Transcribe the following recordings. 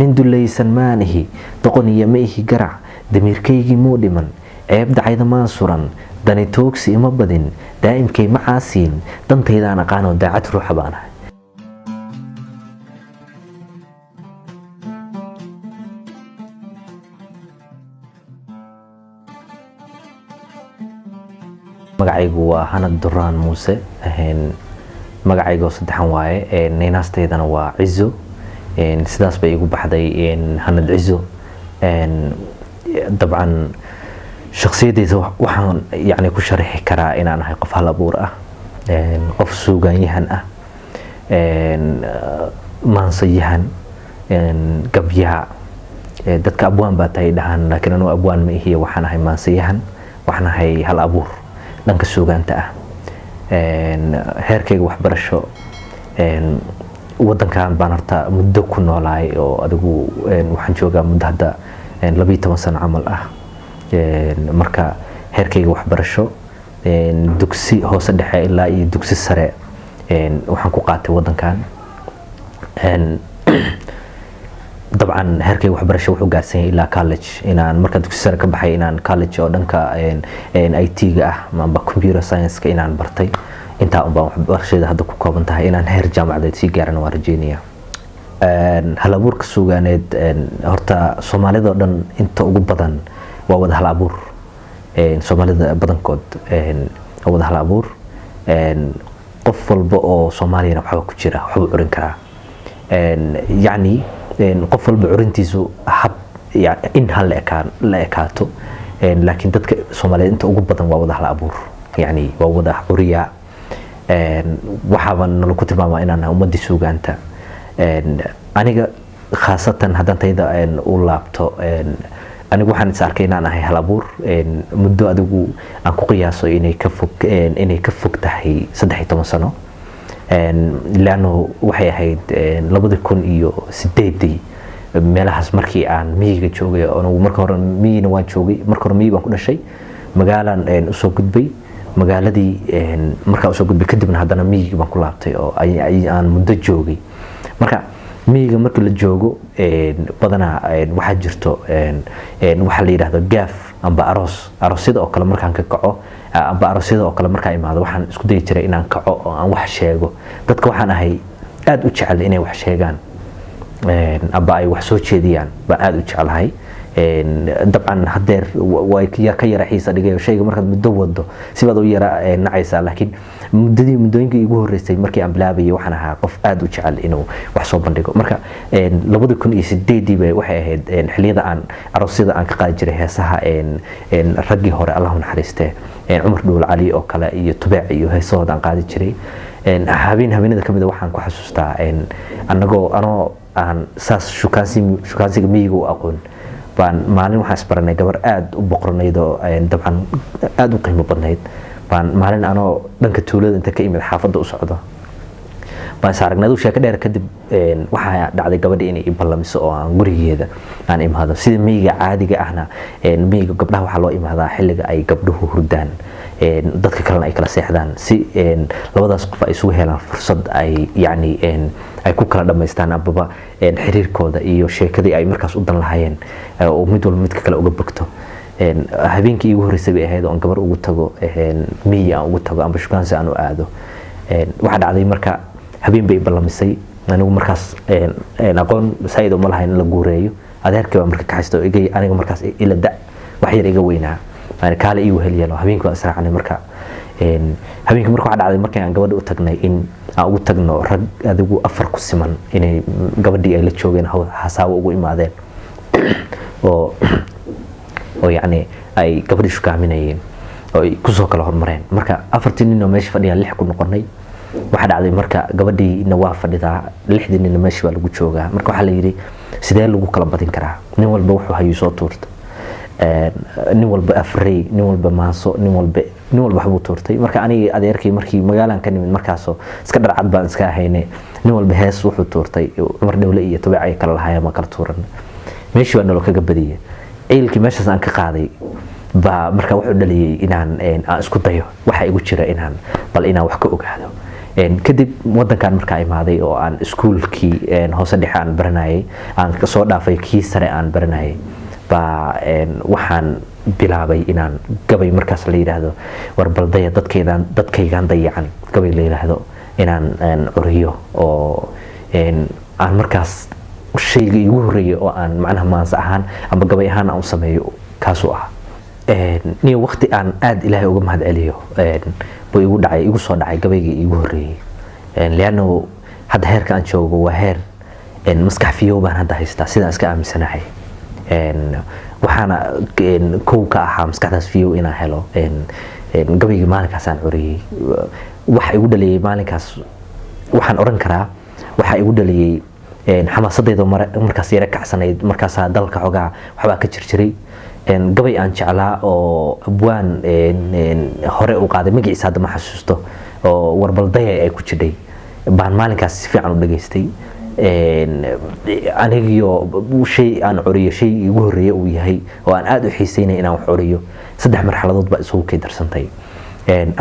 nin dulaysan maanihi doqoniya ma ihi garac damiirkaygii muu dhiman ceeb dacayda maan suran dani toogsi ima badin daa'imkay ma caasiin dantaydaan aqaanoo daacad ruuxa baan ahay. magacaygu waa Hanad Duraan Muuse magacaygu saddexan waaye neenaasteedana waa Cizo sidaas bay igu baxday Hanad Cizo dabcan shakhsiyadeyda waxaan yani ku sharixi karaa inaan ahay qof hal abuur ah qof suugaanyahan ah maansayahan gabyaha dadka abwaan baa tahay dhahan laakiin anuu abwaan ma ihiye waxaan ahay maansayahan waxaan ahay hal abuur dhanka suugaanta ah heerkayga waxbarasho wadankan baan horta muddo ku noolaay oo adigu waxaan joogaa muddo hadda 12 sano camal ah marka heerkayga waxbarasho dugsi hoose dhexe ilaa iyo dugsi sare waxaan ku qaatay wadankan dabcan heerkayga waxbarasho wuxuu gaarsan yahay ilaa college inaan marka dugsi sare ka baxay inaan college oo dhanka IT-ga ah ama computer science-ka inaan bartay intaa un baan waxbarashada hadda ku kooban tahay inaan heer jaamacadeed sii gaarana waan rajeynayaa. hal abuurka suugaaneed horta Soomaalida oo dhan inta ugu badan waa wada hal abuur Soomaalida badankood waa wada hal abuur qof walba oo Soomaaliyana waxba ku jira waxba curin karaa yani qof walba curintiisu hab in hal la ekaato laakiin dadka Soomaaliyeed inta ugu badan waa wada hal abuur yani waa wada curiya waxaan lagu tilmaamaa inaan ummadii suugaanta aniga khaasatan haddaan tayda u laabto anigu waxaan is arkay inaan ahay hal abuur muddo adigu aan ku qiyaaso inay ka fog tahay 13 sano laano waxay ahayd 2008 meelahaas markii aan miyiga joogay oo marka hore miyina waan joogay marka hore miyi baan ku dhashay magaalaan u soo gudbay magaaladii marka u soo gudbay kadibna haddana miyiga baan ku laabtay oo aan muddo joogay marka miyiga marka la joogo badanaa waxa jirto waxa la yiraahdo gaaf amba aroosyada oo kale markaan ka kaco amba aroosyada oo kale marka imaado waxaan isku day jiray inaan kaco oo aan wax sheego dadka waxaan ahay aad u jecel inay wax sheegaan amba ay wax soo jeediyaan baan aad u jecelahay dabcan hadeer way ka yara xiisa dhigay shayga markaad muddo wado sibaad u yara nacaysa laakiin muddooyinkii igu horeysay markii aan bilaabay waxaan ahaa qof aad u jecel inuu wax soo bandhigo marka 2008 bay waxay ahayd xilliyada aan aroosyada aan ka qaadi jiray heesaha raggii hore Allahu naxariistee Umar Dhuul Cali oo kale iyo Tubeec iyo heesahooda aan qaadi jiray habeenada kamid waxaan ku xasuustaa anagoo aan saas shukaansiga miyiga u aqoon baan maalin waxaan isbaranay gabar aad u boqornayd oo dabcan aad u qiimo badnayd baan maalin anoo dhanka tuulada inta ka imid xaafadda u socdo baan saaragnay sheeko dheer kadib waxa dhacday gabadhii inay ballamiso oo aan gurigeeda aan imaado sida miyiga caadiga ahna miyiga gabdhaha waxa loo imaadaa xilliga ay gabdhuhu hurdaan dadka kalena ay kala seexdaan si labadaas qof ay isugu helaan fursad ay yani ay ku kala dhameystaan ababa xiriirkooda iyo sheekadii ay markaas u dan lahaayeen oo mid walba midka kale uga bogto habeenkii igu horeysay bay ahayd oo gabar ugu tago miyi aan ugu tago amba shukaansi aan u aado waxa dhacday marka habeen bay ballamisay anigu markaas aqoon saayid uma lahayn in la guureeyo adeerkii baa marka ka haysto aniga markaas ila da wax yar iga weynaa kaale igu heliyeen habeenkii waan israacnay marka habeenkii marka waxa dhacday markii aan gabadha u tagnay in aan ugu tagno rag adigu 4 ku siman inay gabadhii ay la joogeen hasaawo ugu imaadeen oo yani ay gabadhii shukaaminayeen oo ay ku soo kala hormareen marka 4 nin oo meesha fadhiya 6 ku noqonay waxa dhacday marka gabadhiina waa fadhidaa 6 nin meesha baa lagu joogaa marka waxa la yiri sidee lagu kala badin karaa nin walba wuxuu hayo soo tuurta nin walba afray nin walba maaso nin walba waxbuu tuurtay marka aniga adeerkay markii magaalaan ka nimid markaasoo iska dharcad baan iska ahaynay nin walba hees wuxuu tuurtay Umar Dhawle iyo Tubeec ay kala lahaayeen ma kala tuuran meeshii baa nolo kaga badiyay ciilkii meeshaas aan ka qaaday ba marka wuxuu dhaliyay inaan isku dayo waxa igu jira inaan wax ka ogaado kadib wadankan markaa imaaday oo aan iskuulkii hoose dhexe aan baranayay aan kasoo dhaafay kii sare aan baranayay baa waxaan bilaabay inaan gabay markaas la yiraahdo warbaldaya dadkaygan dayacan gabay la yiraahdo inaan curiyo oo aan markaas shayga igu horeeyay oo aan macnaha maansa ahaan ama gabay ahaan aan u sameeyo kaasoo ah niyo waqti aan aad ilaahay uga mahad celiyo buu igu soo dhacay gabaygii igu horeeyay leano hadda heerka aan joogo waa heer maskax fiyow baan hadda haystaa sidaan iska aaminsanahay waxaana kow ka ahaa maskaxdaas fiyow inaan helo gabaygii maalinkaas aan curiyay waxa igu dhaliyay maalinkaas waxaan oran karaa waxa igu dhaliyay xamaasadayda markaas yara kacsanayd markaas dalka xogaa waxbaa ka jirjiray gabay aan jeclaa oo abwaan hore u qaaday magaciisa hadda ma xasuusto oo warbaldaya ay ku jidhay baan maalinkaas si fiican u dhageystay anigiyo shay aan curiyo shay igu horeeyay uu yahay oo aan aad u xiiseynay inaan wax curiyo 3 marxaladood baa isugu kay darsantay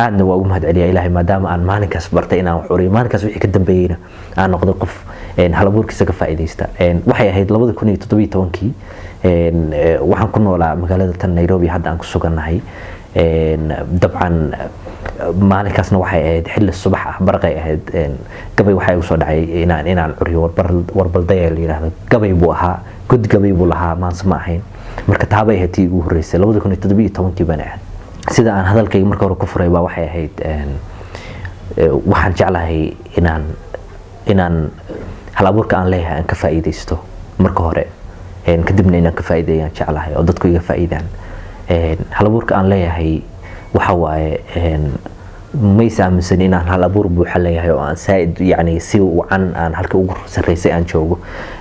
aadna waa ugu mahad celiyaa ilaahay maadaama aan maalinkaas bartay inaan wax curiyo maalinkaas wixii ka dambeeyayna aan noqdo qof hal abuurkiisa ka faa'iideysta waxay ahayd 2017 waxaan ku noolaa magaalada tan Nairobi hadda aan ku suganahay dabcan maalinkaasna waxay ahayd xilli subax ah barqay ahayd gabay waxa igu soo dhacay inaan curiyo warbaldaya la yiraahdo gabay buu ahaa gud gabay buu lahaa maansa ma ahayn marka taabay ahayd tii ugu horeysay 2017 baan ahayd sida aan hadalkayga marka hore ku furay baa waxay ahayd waxaan jeclahay inaan hal abuurka aan leeyahay aan ka faa'iideysto marka hore kadibna inaan ka faa'iideeyaan jeclahay oo dadku iga faa'iidaan hal abuurka aan leeyahay waxa waaye ma isaaminsan inaan hal abuur buuxa leeyahay oo aan saaid yani si wacan aan halka ugu sareysay aan joogo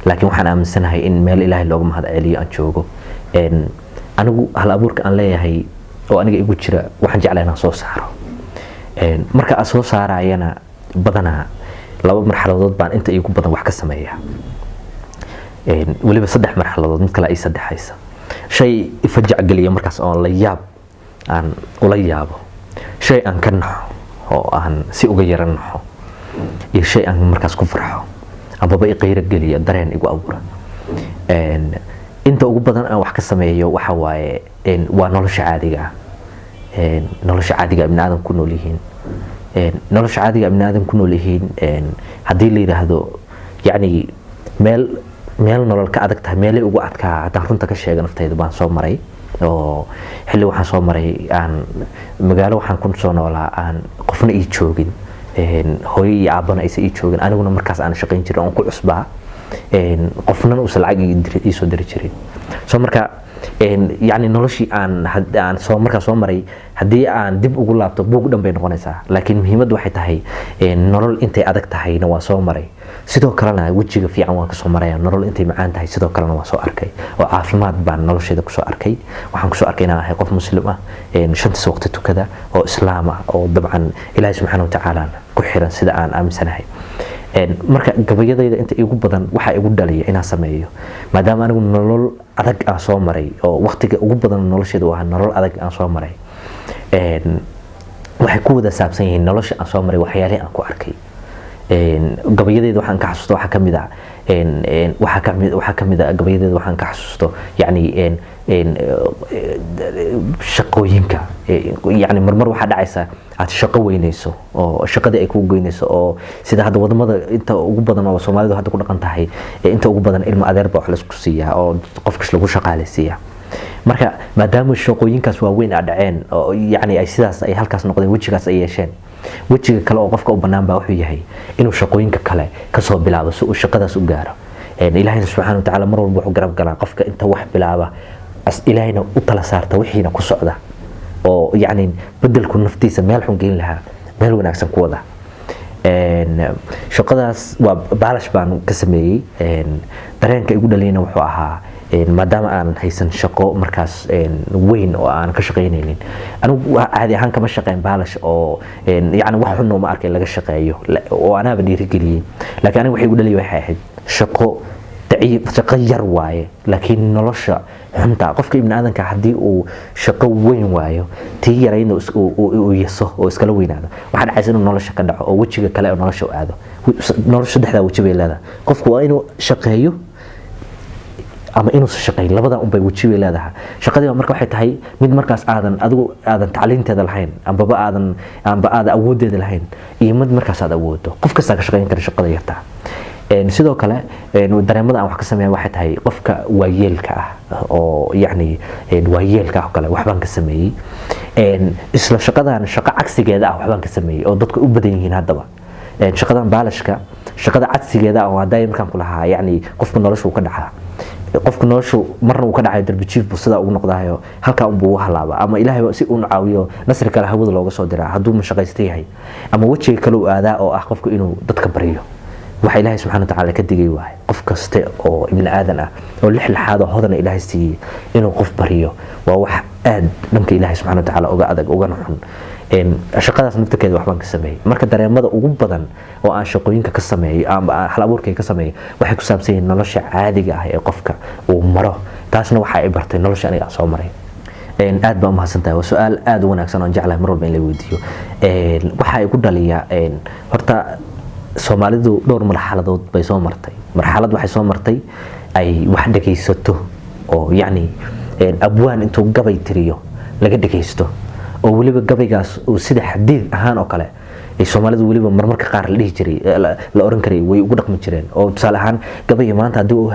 laakiin waxaan aaminsanahay in meel ilaahay looga mahad celiyo aan joogo anigu hal abuurka aan leeyahay oo aniga igu jira waxaan jeclahay inaan soo saaro marka aan soo saarayana badanaa 2 marxaladood baan inta igu badan wax ka sameeyaa waliba 3 marxaladood mid kale ay saddexaysa shay ifajac galiya markaas oo la yaab aan ula yaabo shay aan ka naxo oo aan si uga yaran naxo iyo shay aan markaas ku farxo amaba i qeyr galiya dareen igu abuura inta ugu badan aan wax ka sameeyo waxa waaye waa nolosha caadiga ibn aadan ku nool yihiin nolosha caadiga ibn aadan ku nool yihiin hadii la yiraahdo yani meel nolol ka adag tahay meel ugu adkaa hadaan runta ka sheego naftayda baan soo maray oo xilli waxaan soo maray aan magaalo waxaan ku soo noolaa aan qofna ii joogin hooyo iyo aabana aysan ii joogin aniguna markaas aan shaqayn jiray oo ku cusbaa qofna uu lacag ii soo diri jiray soo marka yani noloshii aan soo markaas soo maray hadii aan dib ugu laabto buug dhan bay noqonaysaa laakiin muhiimaddu waxay tahay nolol intay adag tahayna waa soo maray sidoo kalena wajiga fiican waan ka soo maraya nolol intay macaan tahay sidoo kalena waa soo arkay oo caafimaad baan nolosheeda ku soo arkay waxaan ku soo arkay inaan ahay qof muslim ah shanta waqti tukada oo islaam ah oo dabcan ilaahay subxaanahu wa ta'aala ku xiran sida aan aaminsanahay marka gabayadayda inta igu badan waxa igu dhaliya inaan sameeyo maadaama anigu nolol adag aan soo maray oo waqtiga ugu badan nolosheeda waa nolol adag aan soo maray waxay ku wada saabsan yihiin nolosha aan soo maray waxyaalaha aan ku arkay gabayadayda waxaan ka xasuusto waxa kamid ah gabayadayda waxaan ka xasuusto yani shaqooyinka yani marmar waxa dhacaysa aad shaqo weynayso oo shaqadii ay ku goynayso oo sida hadda wadamada inta ugu badan oo Soomaalidu hadda ku dhaqan tahay inta ugu badan ilmo adeer baa wax la isku siiyaa oo qofka lagu shaqaaleysiiyaa marka maadaama shaqooyinkaas waaweyn ay dhaceen oo yani ay sidaas ay halkaas noqdeen wajigaas ay yeesheen wajiga kale oo qofka u banaan baa wuxuu yahay inuu shaqooyinka kale ka soo bilaabo si uu shaqadaas u gaaro ilaahay subxaanahu wa ta'aala mar walba wuxuu garab galaa qofka inta wax bilaaba ilaahayna u tala saarta wixiina ku socda oo yani bedelku naftiisa meel xun geyn lahaa meel wanaagsan ku wada shaqadaas waa baalash baan ka sameeyay dareenka igu dhaliyana wuxuu ahaa maadaama aan haysan shaqo markaas weyn oo aan ka shaqeynaynin anigu caadi ahaan kama shaqeyn baalash oo yani wax xun ma arkay laga shaqeeyo oo anaaba dhiirigeliyay laakiin anigu waxay igu dhaliyay waxay ahayd shaqo daciif shaqo yar waaye laakiin nolosha xunta qofka ibn aadanka hadii uu shaqo weyn waayo tii yarayna uu yeeso oo iskala weynaado waxa dhacaysa inuu nolosha ka dhaco oo wajiga kale oo nolosha u aado nolosha saddexda waji bay leedahay qofku waa inuu shaqeeyo ama inuu shaqeeyo labada un bay waji bay leedahay shaqadii marka waxay tahay mid markaas aadan tacliinteeda lahayn amba aad awoodeeda lahayn iyo mid markaas aad awoodo qof kasta ka shaqeyn kara shaqada yarta sidoo kale dareemada aan wax ka sameeyo waxay tahay qofka waayeelka ah oo yani waayeelka ah kale waxbaan ka sameeyay isla shaqadan shaqo cagsigeeda ah waxbaan ka sameeyay oo dadku u badan yihiin hadaba shaqadan baalashka shaqada cagsigeeda ah waa daay markaan ku lahaa yani qofka noloshu ka dhacaa qofka noloshu marna uu ka dhacay darbi jiif buu sida ugu noqdaayo halka uu buu halaaba ama ilaahay si uu caawiyo nasri kale hawada looga soo diraa haduu ma shaqaystay yahay ama wajiga kale uu aadaa oo ah qofku inuu dadka bariyo waxa ilaahay subhanahu wa ta'ala ka digay waay qof kaste oo ibn aadan ah oo lixlaxaad hodana ilaahay siiyay inuu qof bariyo waa wax aad dhanka ilaahay subhanahu wa ta'ala uga adag uga xun shaqadaas nafteeda waxbaan ka sameeyay marka dareemada ugu badan oo aan shaqooyinka ka sameeyay ama hal abuurkay ka sameeyay waxay ku saabsan yihiin nolosha caadiga ah ee qofka uu maro taasna waxa ay bartay nolosha aniga soo maray aad baan mahadsantahay waa su'aal aad u wanaagsan oo jeclahay mar walba in la weydiiyo waxa ay ku dhaliyaa horta Soomaalidu dhowr marxaladood bay soo martay marxalad waxay soo martay ay wax dhageysato oo yani abwaan intuu gabay tiriyo laga dhageysto oo waliba gabaygaas oo sida xadiid ahaan oo kale ay Soomaalidu waliba marmarka qaar la dhihi jiray la oran karay way ugu dhaqmi jireen oo tusaale ahaan gabayga maanta hadii uu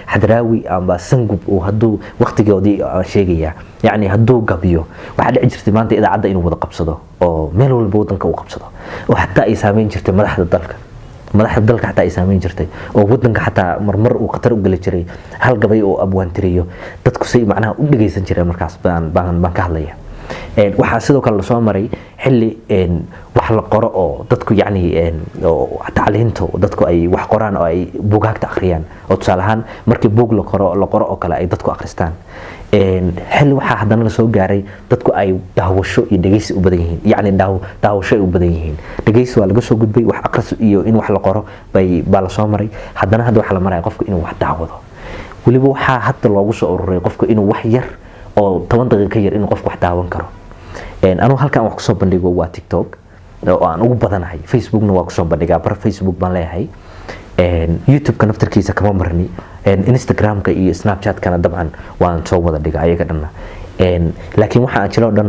hadraawi ama sangub oo haduu waqtigoodii sheegaya yani haduu gabiyo waxa dhici jirtay maanta idaacada inuu wada qabsado oo meel walba wadanka uu qabsado oo hatta ay saameyn jirtay madaxda dalka hatta ay saameyn jirtay oo wadanka hatta marmar uu qatar u gali jiray hal gabay oo abwaan tiriyo dadku say macnaha u dhageysan jireen markaas baan ka hadlaya waxa sidoo kale soo maray xilli wax la qoro oo dadku yani oo tacliinto dadku ay wax qoraan oo ay buugaagta akhriyaan oo tusaale ahaan markii buug la qoro oo kale ay dadku akhristaan xilli waxa hadana la soo gaaray dadku ay daawasho iyo dhageysi u badan yihiin yani daawasho u badan yihiin dhageysi waa laga soo gudbay wax akhris iyo in wax la qoro baa la soo maray hadana waxa la maray qofku inuu wax daawado waliba waxa hadda loogu soo ururay qofku inuu wax yar oo 10 daqiiqo ka yar inuu qofku wax daawan karo anu halkan wax ku soo bandhigo waa TikTok oo aan ugu badanahay Facebookna waa ku soo bandhigaa bar Facebook baan leeyahay YouTube ka naftarkiisa kama marni Instagram ka iyo Snapchat kana dabcan waan soo wada dhigaa ayaga dhanna laakiin waxa aan jiro dhan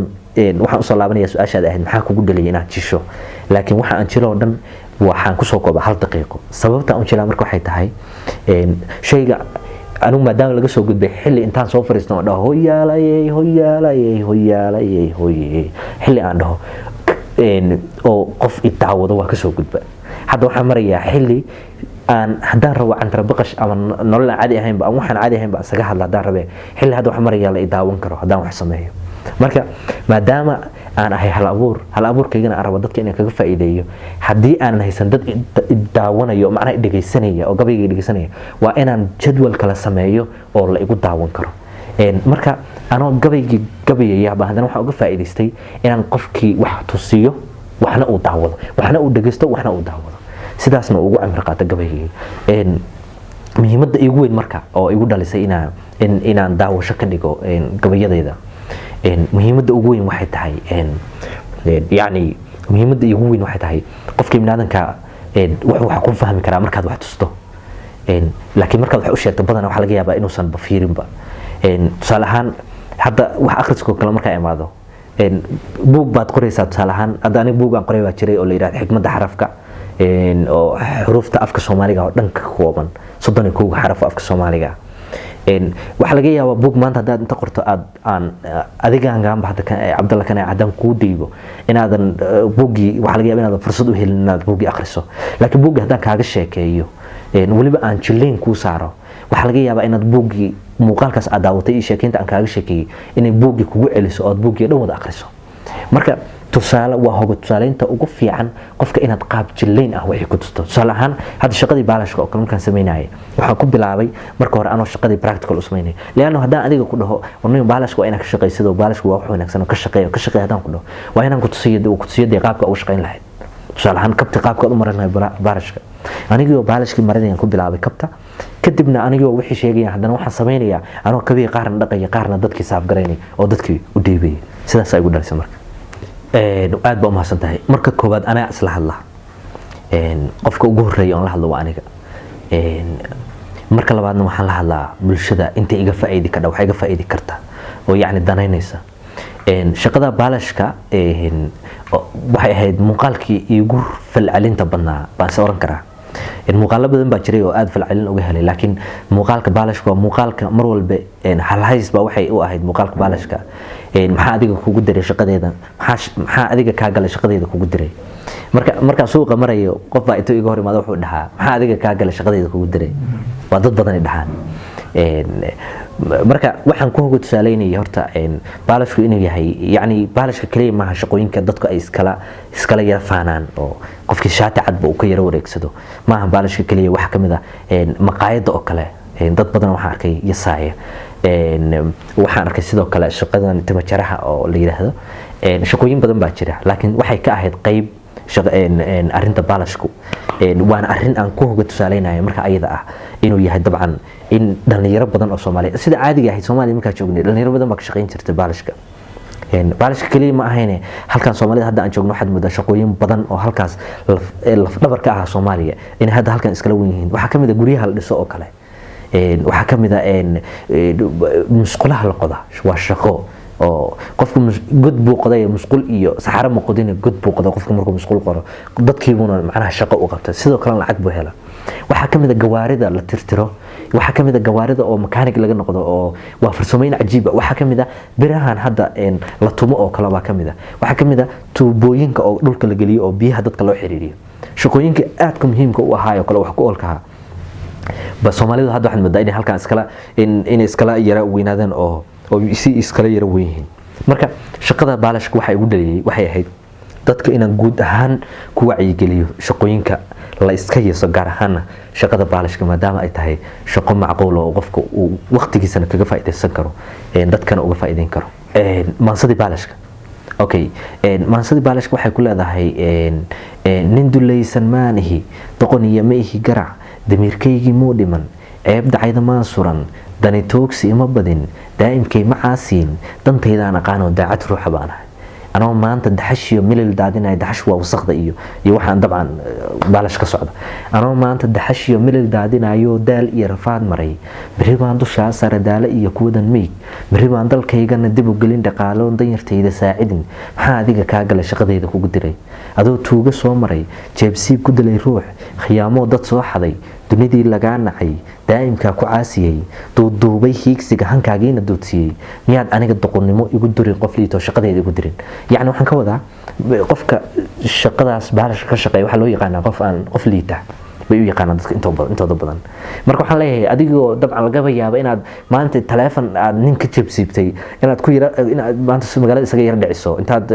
waxaan soo laabanaya su'aashaada ahayd maxaa kugu dhaliyay inaad jisho laakiin waxa aan jiro dhan waxaan ku soo koobaa 1 daqiiqo sababta aan jilaa marka waxay tahay shayga anu maadaama laga soo gudbay xilli intaan soo fariisto oo dhaho hoyaalayay xilli aan dhaho oo qof idaawado waa ka soo gudba hadda waxaan marayaa xilli aan hadaan rabo cantar baqash ama nolol caadi ahayn ba waxaan caadi ahayn ba isaga hadla hadaan rabe xilli hadda waxaan marayaa la idaawan karo hadaan wax sameeyo marka maadaama aan ahay hal abuurkaygana aan rabo dadka inay kaga faa'iideeyo hadii aan haysan dad daawanayo macna dhageysanaya oo gabayga dhageysanaya waa inaan jadwal kala sameeyo oo la igu daawan karo marka anoo gabayaya baa hadana waxa uga faa'iideystay inaan qofkii wax tusiyo waxna uu daawado waxna uu dhageysto waxna uu daawado sidaasna ugu amr qaata gabayga muhiimadda igu weyn marka oo igu dhalisay inaan daawasho ka dhigo gabayadayda muhiimadda ugu weyn waxay tahay yani muhiimadda ugu weyn waxay tahay qofka ibnaadanka wax ku fahmi karaa markaad wax tusto laakiin markaad wax u sheegto badan waxa laga yaabaa inuusan bafiirinba tusaale ahaan hadda wax akhriska kale marka imaado buug baad qoraysaa tusaale ahaan hadda aniga buug aan qoray baa jiray oo la yiraahdo xikmadda xarafka oo xuruufta afka Soomaaliga oo dhanka ka kooban 32 xaraf afka Soomaaliga waxa laga yaabaa buug maanta hadaad inta qorto aan adiga aan baxda Cabdalla kana adan ku diibo inaadan buugi waxa laga yaabaa inaad fursad u helin inaad buugi akhriso laakiin buugi hadaan kaaga sheekeeyo waliba aan jileen ku saaro waxa laga yaabaa inaad buugi muuqaalkaas aad daawatay iyo sheekeynta aan kaaga sheekeeyay inay buugi kugu celiso oo aad buugi dhan wada akhriso marka tusaale waa hoga tusaaleynta ugu fiican qofka inaad qaab jileen ah wixii ku tusto tusaale ahaan hadda shaqadii baalashka oo kale markaan sameynayay waxaan ku bilaabay marka hore anoo shaqadii practical u sameynay leeyahay hadaan adiga ku dhaho warnay baalashka waa inaad ka shaqeysido baalashka waa wax wanaagsan oo ka shaqeeyo hadaan ku dhaho waa inaan ku tusiyo qaabka uu shaqeyn lahayd tusaale ahaan kabta qaabka u maranayo baalashka anigoo baalashkii marinayaan ku bilaabay kabta kadibna anigoo wixii sheegaya haddana waxaan sameynaya anoo kabii qaarna dhaqaya qaarna dadkii saaf garaynay oo dadkii u dhiibay sidaas ay ugu dhalisay marka aad baa mahadsan tahay marka koobaad anaa isla hadla qofka ugu horeeya oo la hadlo waa aniga marka labaadna waxaan la hadlaa bulshada inta iga faa'iidi ka waxa iga faa'iidi karta oo yacni danaynaysa shaqada baalashka waxay ahayd muuqaalkii igu falcelinta badnaa baan se oran karaa muuqaalo badan baa jiray oo aad falcelin uga helay laakiin muuqaalka baalashka waa muuqaalka mar walba halhays baa waxay u ahayd muuqaalka baalashka maxaa adiga kugu diray shaqadeeda maxaa adiga kaa galay shaqadeeda kugu diray marka suuqa marayo qof baa intuu iga hor imaado wuxuu dhahaa maxaa adiga kaa galay shaqadeeda kugu diray waa dad badan ay dhahaan marka waxaan ku hoga tusaaleynaya horta baalashku inuu yahay yacni baalashka kaliya maaha shaqooyinka dadku ay iskala yara faanaan oo qofkii shaati cadba uu ka yara wareegsado maaha baalashka kaliya waxa kamid ah maqaayadda oo kale dad badan waxaan arkay yasaaya waxaan arkay sidoo kale shaqadan timajaraha oo la yiraahdo shaqooyin badan baa jira laakiin waxay ka ahayd qayb arinta baalashku waana arin aan ku hoga tusaaleynayo marka ayada ah inuu yahay dabcan in dhalinyaro badan oo Soomaaliyeed sida caadiga ah Soomaaliya marka joognay dhalinyaro badan baa ka shaqeyn jirtay baalashka baalashka kaliya ma ahayne halkan Soomaalida hadda aan joogno waxaad moodaa shaqooyin badan oo halkaas laf dhabar ka ah Soomaaliya in hadda halkan iskala weyn yihiin waxa kamid ah guryaha la dhiso oo kale waxa kamid ah musqulaha la qoda waa shaqo oo qofku god buu qoday musqul iyo saxaro ma qodina god buu qoday qofku markuu musqul qoro dadkiibuna macnaha shaqo u qabtay sidoo kale lacag buu helaa waxa kamid ah gawaarida la tirtiro waxa kamid ah gawaarida oo mechanic laga noqdo oo waa farsamooyin cajiib ah waxa kamid ah birahan hadda la tumo oo kale waa kamid ah waxa kamid ah tuubooyinka oo dhulka la galiyo oo biyaha dadka loo xiriiriyo shaqooyinka aad ka muhiimka u ahaa oo kale wax ku oolka ba Soomaalidu hadda waxaan moodaa in halkan iskala yara weynaadaan oo si iskala yara weyn marka shaqada baalashka waxay ugu dhaliyay waxay ahayd dadka inaan guud ahaan ku wacyi geliyo shaqooyinka la iska yeeso gaar ahaan shaqada baalashka maadaama ay tahay shaqo macquul oo qofka uu waqtigiisana kaga faa'iideysan karo dadkana uga faa'iideyn karo maansadii baalashka okay maansadii baalashka waxay ku leedahay nin dulaysan maanihi doqoniya ma ihi garac damiirkaygii muu dhiman ceeb dacayda maan suran dani toogsi ima badin daa'imkay ma caasiin dantaydaan aqaanoo daacad ruuxa baan ahay anoo maanta daxashiyo milil daadinaya daxash waa wasaqda iyo waxaan dabcan baalash ka socda anoo maanta daxashiyo milil daadinayo daal iyo rafaad maray bari baan dushaa sare daale iyo kuwadan meeg bari baan dalkaygana dib u gelin dhaqaaloon danyartayda saacidin maxaa adiga kaa galay shaqadayda kugu diray adoo tuuga soo maray jeebsiib ku dilay ruux khiyaamoo dad soo xaday dunidii lagaa nacay daa'imkaa ku caasiyey duuduubay hiigsiga hankaagiina duudsiyey miyaad aniga doqonnimo igu dirin qof liito shaqadeeda igu dirin yacni waxaan ka wadaa qofka shaqadaas baalashka ka shaqeeya waxaa loo yaqaanaa qof liita bay u yaqaanaan dadka intooda badan marka waxaan leeyahay adigoo dabcan lagaba yaaba inaad maanta taleefon aad nin ka jabsiibtay inaad ku yara inaad maanta magaalada isaga yara dhiciso intaad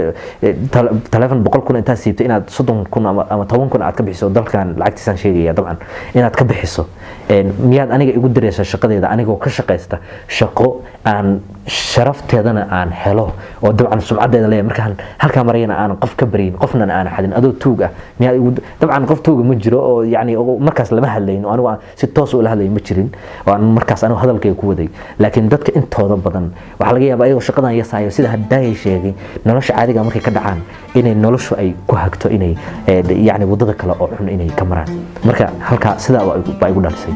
taleefon 100,000 intaad siibtay inaad 30,000 ama 10,000 aad ka bixiso dalkan lacagtiisaan sheegaya dabcan inaad ka bixiso miyaad aniga igu diraysaa shaqadeeda anigoo ka shaqaysta shaqo aan sharafteedana aan helo oo dabcan sumcadeeda leeyahay markaan halka marayna aan qof ka bariin qofna aan xadin adoo tuug ah miyaad igu dabcan qof tuuga ma jiro oo yacni markaas lama hadlayno anigu si toos u la hadlay ma jirin oo markaas anigu hadalkay ku waday laakiin dadka intooda badan waxa laga yaabaa ayagoo shaqadan yasaayo sida haddaay sheegay nolosha caadiga markay ka dhacaan inay noloshu ay ku hagto inay yacni wadada kale oo xun inay ka maraan marka halka sidaa baa igu dhalisay